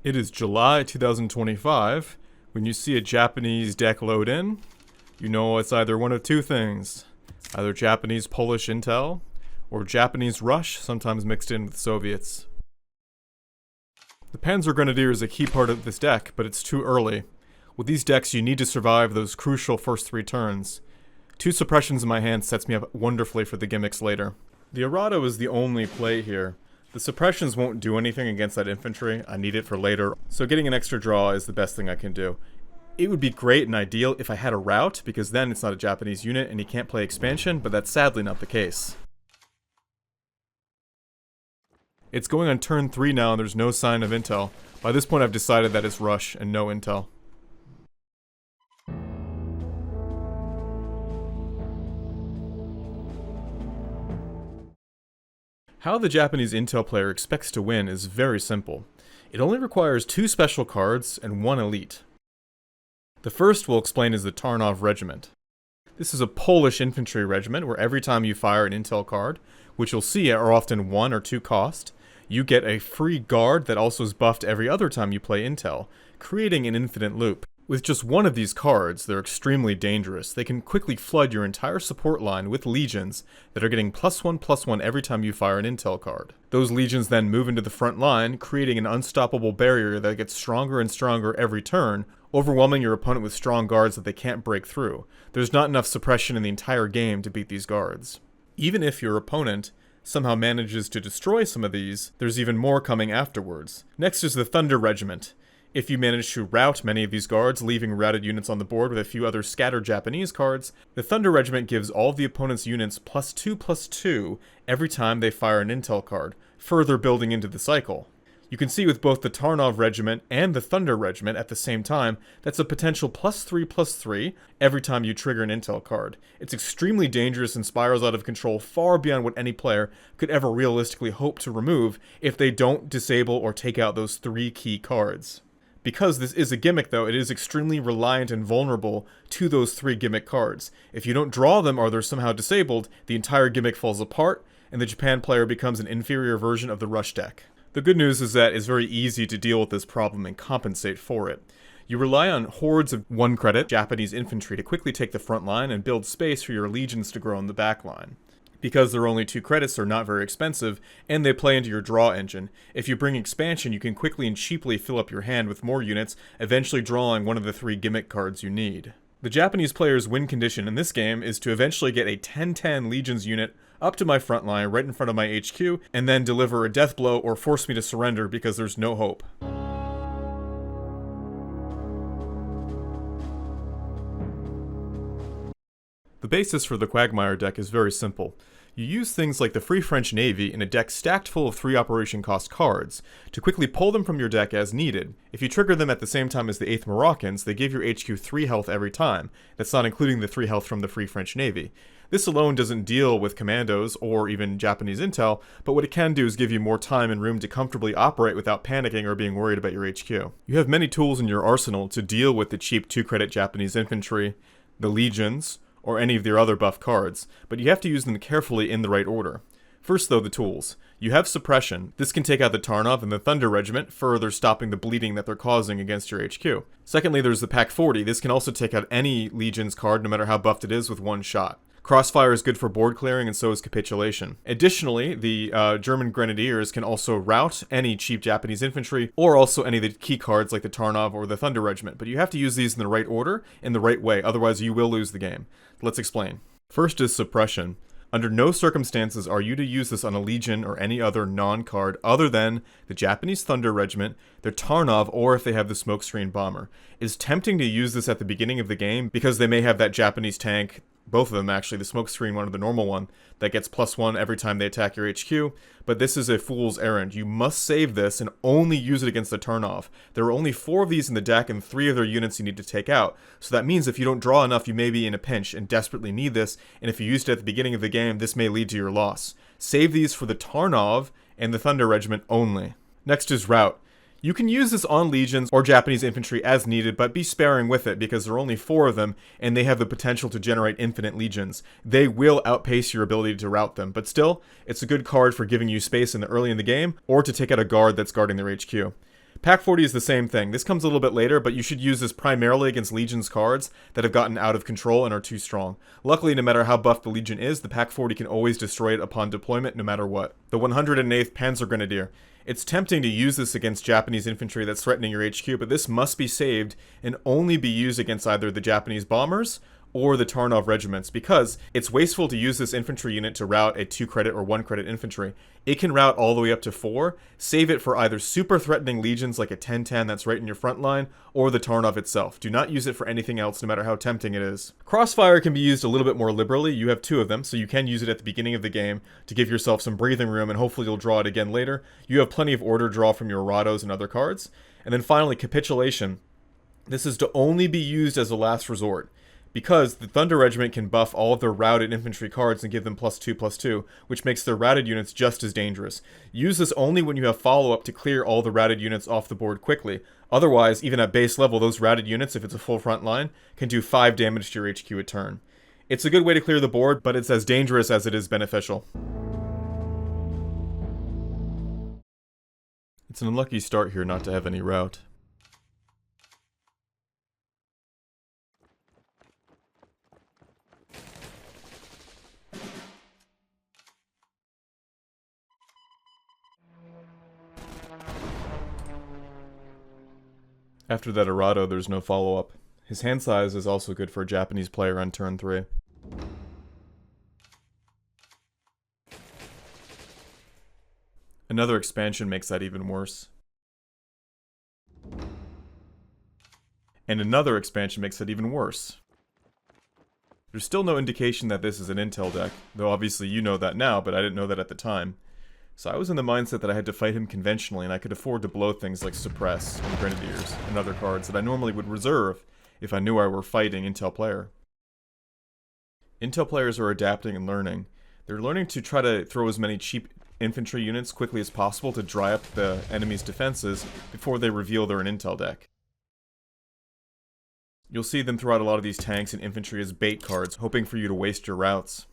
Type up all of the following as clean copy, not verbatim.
It is July 2025. When you see a Japanese deck load in, you know it's either one of two things. Either Japanese Polish intel, or Japanese Rush, sometimes mixed in with Soviets. The Panzergrenadier is a key part of this deck, but it's too early. With these decks, you need to survive those crucial first 3 turns. 2 suppressions in my hand sets me up wonderfully for the gimmicks later. The ARADO is the only play here. The suppressions won't do anything against that infantry. I need it for later, so getting an extra draw is the best thing I can do. It would be great and ideal if I had a ROUT, because then it's not a Japanese unit and he can't play expansion, but that's sadly not the case. It's going on turn 3 now and there's no sign of intel. By this point I've decided that it's rush and no intel. How the Japanese intel player expects to win is very simple. It only requires 2 special cards and 1 elite. The first we'll explain is the Tarnów Regiment. This is a Polish infantry regiment where every time you fire an intel card, which you'll see are often 1 or 2 cost, you get a free guard that also is buffed every other time you play intel, creating an infinite loop. With just 1 of these cards, they're extremely dangerous. They can quickly flood your entire support line with legions that are getting +1/+1 every time you fire an intel card. Those legions then move into the front line, creating an unstoppable barrier that gets stronger and stronger every turn, overwhelming your opponent with strong guards that they can't break through. There's not enough suppression in the entire game to beat these guards. Even if your opponent somehow manages to destroy some of these, there's even more coming afterwards. Next is the Thunder Regiment. If you manage to rout many of these guards, leaving routed units on the board with a few other scattered Japanese cards, the Thunder Regiment gives all of the opponent's units +2/+2 every time they fire an intel card, further building into the cycle. You can see with both the Tarnów Regiment and the Thunder Regiment at the same time, that's a potential +3/+3 every time you trigger an intel card. It's extremely dangerous and spirals out of control far beyond what any player could ever realistically hope to remove if they don't disable or take out those 3 key cards. Because this is a gimmick though, it is extremely reliant and vulnerable to those 3 gimmick cards. If you don't draw them or they're somehow disabled, the entire gimmick falls apart, and the Japan player becomes an inferior version of the Rush deck. The good news is that it's very easy to deal with this problem and compensate for it. You rely on hordes of 1 credit Japanese infantry to quickly take the front line and build space for your legions to grow in the back line. Because they're only 2 credits, they're not very expensive, and they play into your draw engine. If you bring expansion, you can quickly and cheaply fill up your hand with more units, eventually drawing one of the 3 gimmick cards you need. The Japanese player's win condition in this game is to eventually get a 10-10 Legions unit up to my front line right in front of my HQ, and then deliver a death blow or force me to surrender because there's no hope. The basis for the Quagmire deck is very simple. You use things like the Free French Navy in a deck stacked full of 3 operation cost cards to quickly pull them from your deck as needed. If you trigger them at the same time as the 8th Moroccans, they give your HQ 3 health every time. That's not including the 3 health from the Free French Navy. This alone doesn't deal with commandos or even Japanese intel, but what it can do is give you more time and room to comfortably operate without panicking or being worried about your HQ. You have many tools in your arsenal to deal with the cheap 2-credit Japanese infantry, the legions, or any of their other buff cards, but you have to use them carefully in the right order. First though, the tools. You have suppression. This can take out the Tarnów and the Thunder Regiment, further stopping the bleeding that they're causing against your HQ. Secondly, there's the Pack 40. This can also take out any Legion's card, no matter how buffed it is, with 1 shot. CROSSFIRE is good for board clearing, and so is Capitulation. Additionally, the German Grenadiers can also rout any cheap Japanese infantry, or also any of the key cards like the Tarnów or the Thunder Regiment, but you have to use these in the right order, in the right way, otherwise you will lose the game. Let's explain. First is Suppression. Under no circumstances are you to use this on a Legion or any other non-card other than the Japanese Thunder Regiment, their Tarnov, or if they have the Smokescreen Bomber. It's tempting to use this at the beginning of the game because they may have that Japanese tank, both of them actually, the Smokescreen one or the normal one, that gets +1 every time they attack your HQ, but this is a fool's errand. You must save this and only use it against the Tarnov. There are only 4 of these in the deck and 3 of their units you need to take out, so that means if you don't draw enough you may be in a pinch and desperately need this, and if you used it at the beginning of the game, this may lead to your loss. Save these for the Tarnov and the Thunder Regiment only. Next is ROUT. You can use this on Legions or Japanese infantry as needed, but be sparing with it because there are only 4 of them and they have the potential to generate infinite Legions. They will outpace your ability to rout them, but still, it's a good card for giving you space early in the game or to take out a guard that's guarding their HQ. Pack 40 is the same thing. This comes a little bit later, but you should use this primarily against Legion's cards that have gotten out of control and are too strong. Luckily, no matter how buffed the Legion is, the Pack 40 can always destroy it upon deployment no matter what. The 108th Panzergrenadier. It's tempting to use this against Japanese infantry that's threatening your HQ, but this must be saved and only be used against either the Japanese bombers or the Tarnov regiments, because it's wasteful to use this infantry unit to rout a 2 credit or 1 credit infantry. It can rout all the way up to 4. Save it for either super threatening legions like a 10-10 that's right in your front line, or the Tarnov itself. Do not use it for anything else, no matter how tempting it is. Crossfire can be used a little bit more liberally. You have 2 of them, so you can use it at the beginning of the game to give yourself some breathing room, and hopefully you'll draw it again later. You have plenty of order draw from your Arados and other cards. And then finally, Capitulation. This is to only be used as a last resort, because the Thunder Regiment can buff all of their routed infantry cards and give them +2/+2, which makes their routed units just as dangerous. Use this only when you have follow-up to clear all the routed units off the board quickly. Otherwise, even at base level, those routed units, if it's a full front line, can do 5 damage to your HQ a turn. It's a good way to clear the board, but it's as dangerous as it is beneficial. It's an unlucky start here not to have any rout. After that Arado, there's no follow-up. His hand size is also good for a Japanese player on turn 3. Another expansion makes that even worse. And another expansion makes it even worse. There's still no indication that this is an intel deck, though obviously you know that now, but I didn't know that at the time. So I was in the mindset that I had to fight him conventionally, and I could afford to blow things like Suppress and Grenadiers and other cards that I normally would reserve if I knew I were fighting Intel player. Intel players are adapting and learning. They're learning to try to throw as many cheap infantry units quickly as possible to dry up the enemy's defenses before they reveal they're an Intel deck. You'll see them throw out a lot of these tanks and infantry as bait cards, hoping for you to waste your routes.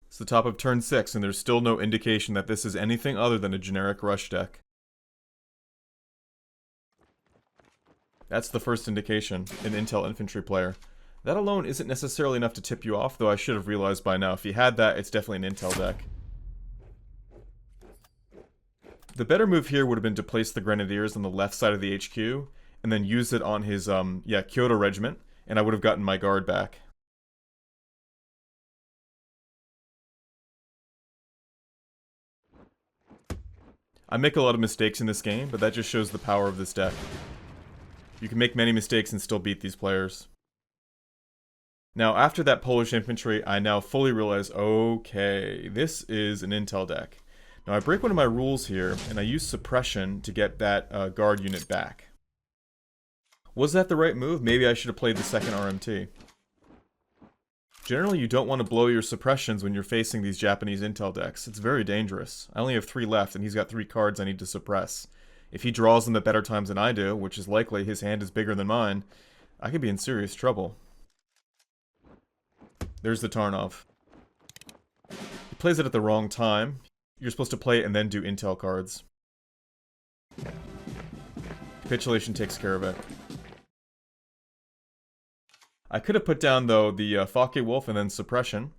It's the top of turn 6, and there's still no indication that this is anything other than a generic rush deck. That's the first indication, an Intel infantry player. That alone isn't necessarily enough to tip you off, though I should have realized by now. If you had that, it's definitely an Intel deck. The better move here would have been to place the Grenadiers on the left side of the HQ, and then use it on his, Kyoto Regiment, and I would have gotten my guard back. I make a lot of mistakes in this game, but that just shows the power of this deck. You can make many mistakes and still beat these players. Now, after that Polish infantry, I now fully realize, okay, this is an Intel deck. Now, I break one of my rules here, and I use Suppression to get that guard unit back. Was that the right move? Maybe I should have played the second RMT. Generally, you don't want to blow your suppressions when you're facing these Japanese Intel decks. It's very dangerous. I only have 3 left, and he's got 3 cards I need to suppress. If he draws them at better times than I do, which is likely, his hand is bigger than mine, I could be in serious trouble. There's the Tarnov. He plays it at the wrong time. You're supposed to play it and then do Intel cards. Capitulation takes care of it. I could have put down, though, the Focke Wolf and then Suppression.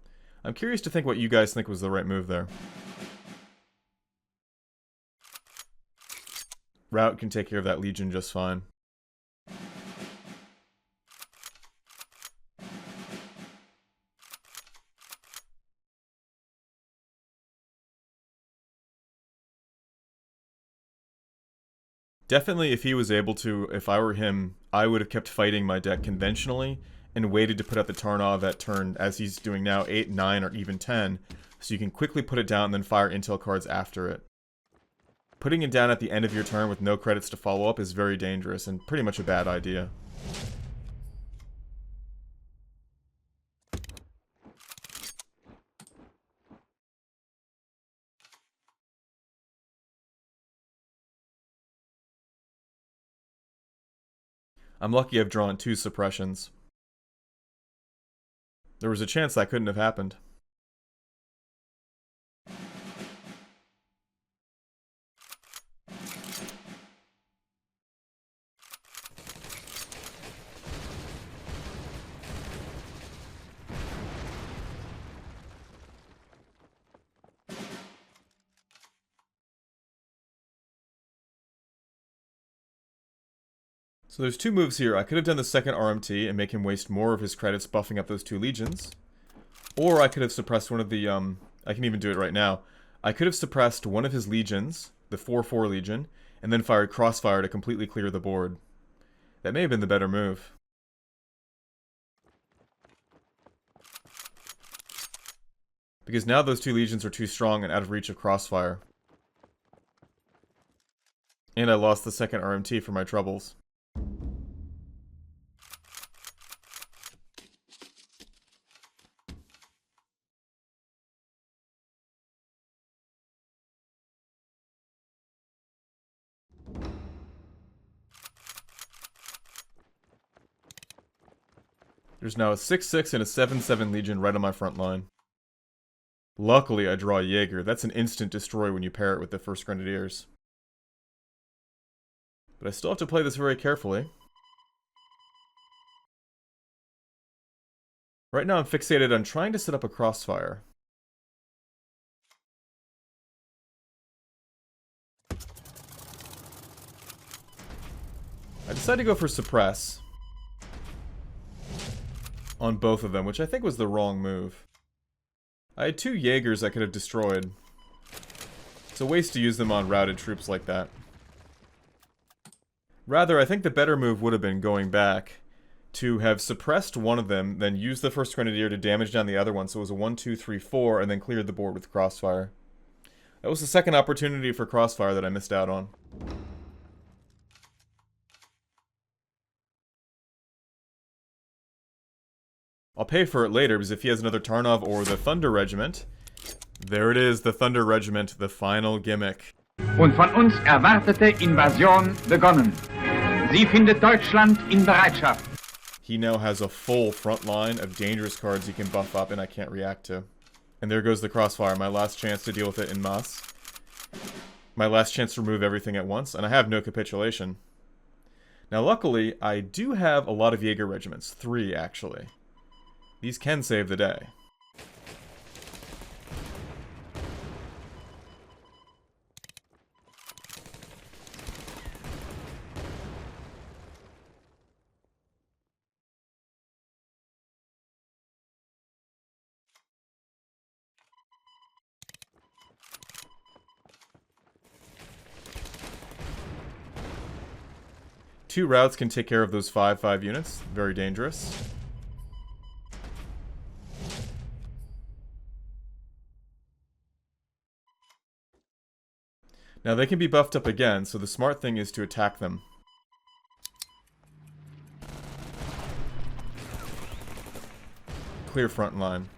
I'm curious to think what you guys think was the right move there. ROUT can take care of that Legion just fine. Definitely, if he was able to, if I were him, I would have kept fighting my deck conventionally and waited to put out the Tarnov at turn, as he's doing now, 8, 9, or even 10, so you can quickly put it down and then fire intel cards after it. Putting it down at the end of your turn with no credits to follow up is very dangerous and pretty much a bad idea. I'm lucky I've drawn 2 suppressions. There was a chance that couldn't have happened. So there's 2 moves here. I could have done the second RMT and make him waste more of his credits buffing up those 2 legions. Or I could have suppressed one of the, I can even do it right now. I could have suppressed one of his legions, the 4/4 legion, and then fired Crossfire to completely clear the board. That may have been the better move. Because now those 2 legions are too strong and out of reach of Crossfire. And I lost the second RMT for my troubles. There's now a 6/6 and a 7/7 Legion right on my front line. Luckily, I draw a Jaeger. That's an instant destroy when you pair it with the first Grenadiers. But I still have to play this very carefully. Right now I'm fixated on trying to set up a Crossfire. I decided to go for Suppress on both of them, which I think was the wrong move. I had 2 Jaegers I could have destroyed. It's a waste to use them on routed troops like that. Rather, I think the better move would have been going back to have suppressed one of them, then use the first Grenadier to damage down the other one, so it was a 1, 2, 3, 4, and then cleared the board with Crossfire. That was the second opportunity for Crossfire that I missed out on. I'll pay for it later, because if he has another Tarnov or the Thunder Regiment... There it is, the Thunder Regiment, the final gimmick. Und von uns erwartete Invasion begonnen. Sie findet Deutschland in Bereitschaft. He now has a full front line of dangerous cards he can buff up and I can't react to. And there goes the Crossfire, my last chance to deal with it en masse. My last chance to remove everything at once, and I have no capitulation. Now luckily, I do have a lot of Jaeger regiments, 3 actually. These can save the day. Two routes can take care of those 5/5 units. Very dangerous. Now they can be buffed up again, so the smart thing is to attack them. Clear front line.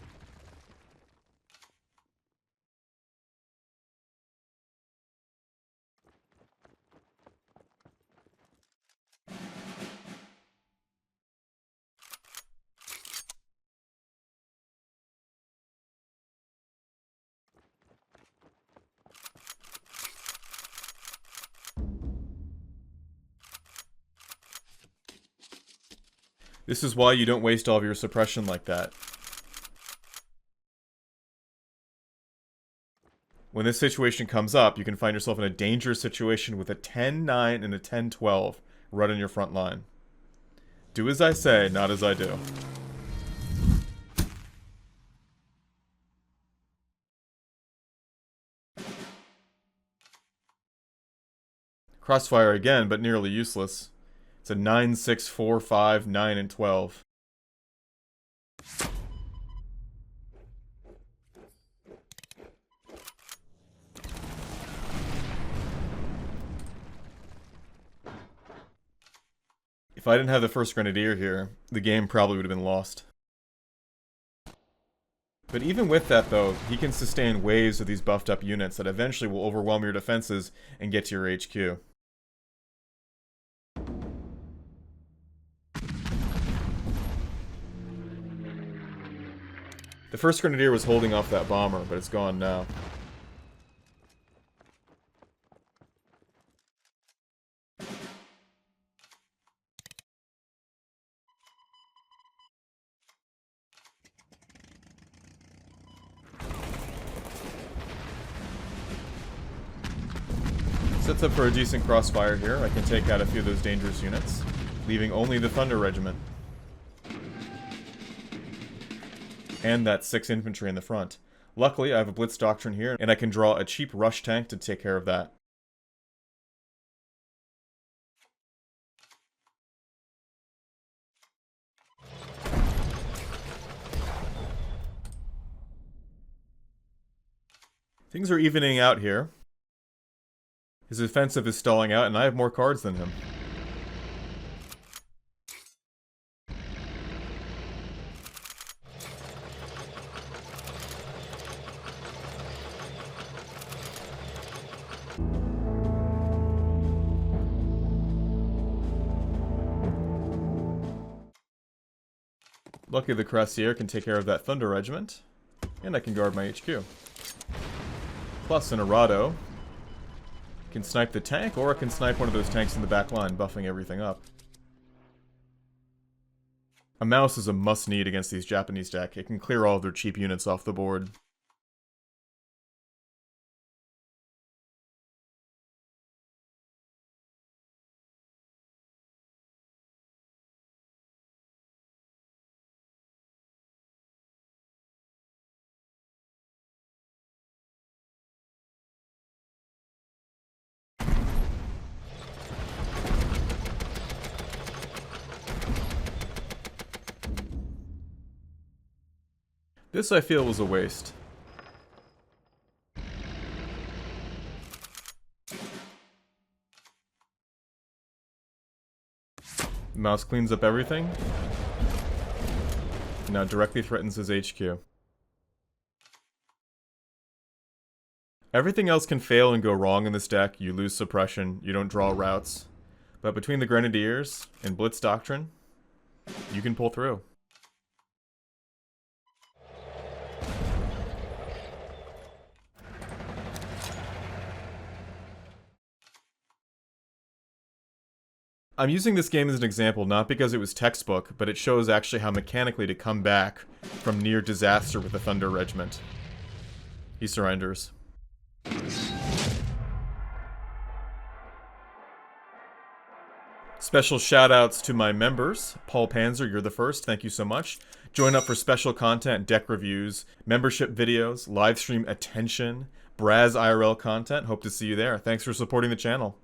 This is why you don't waste all of your suppression like that. When this situation comes up, you can find yourself in a dangerous situation with a 10-9 and a 10-12 right on your front line. Do as I say, not as I do. Crossfire again, but nearly useless. It's a 9, 6, 4, 5, 9, and 12. If I didn't have the first Grenadier here, the game probably would have been lost. But even with that though, he can sustain waves of these buffed up units that eventually will overwhelm your defenses and get to your HQ. The first Grenadier was holding off that bomber, but it's gone now. Sets up for a decent crossfire here. I can take out a few of those dangerous units, leaving only the Thunder Regiment. And that 6 infantry in the front. Luckily, I have a Blitz Doctrine here, and I can draw a cheap rush tank to take care of that. Things are evening out here. His offensive is stalling out, and I have more cards than him. Lucky the Cuirassier can take care of that Thunder Regiment, and I can guard my HQ. Plus an ARADO can snipe the tank, or I can snipe one of those tanks in the back line, buffing everything up. A mouse is a must-need against these Japanese deck. It can clear all of their cheap units off the board. This, I feel, was a waste. The mouse cleans up everything. Now directly threatens his HQ. Everything else can fail and go wrong in this deck. You lose suppression, you don't draw routes. But between the Grenadiers and Blitz Doctrine, you can pull through. I'm using this game as an example not because it was textbook, but it shows actually how mechanically to come back from near disaster with the Thunder Regiment. He surrenders. Special shoutouts to my members. Paul Panzer, you're the first. Thank you so much. Join up for special content, deck reviews, membership videos, live stream attention, Braz IRL content. Hope to see you there. Thanks for supporting the channel.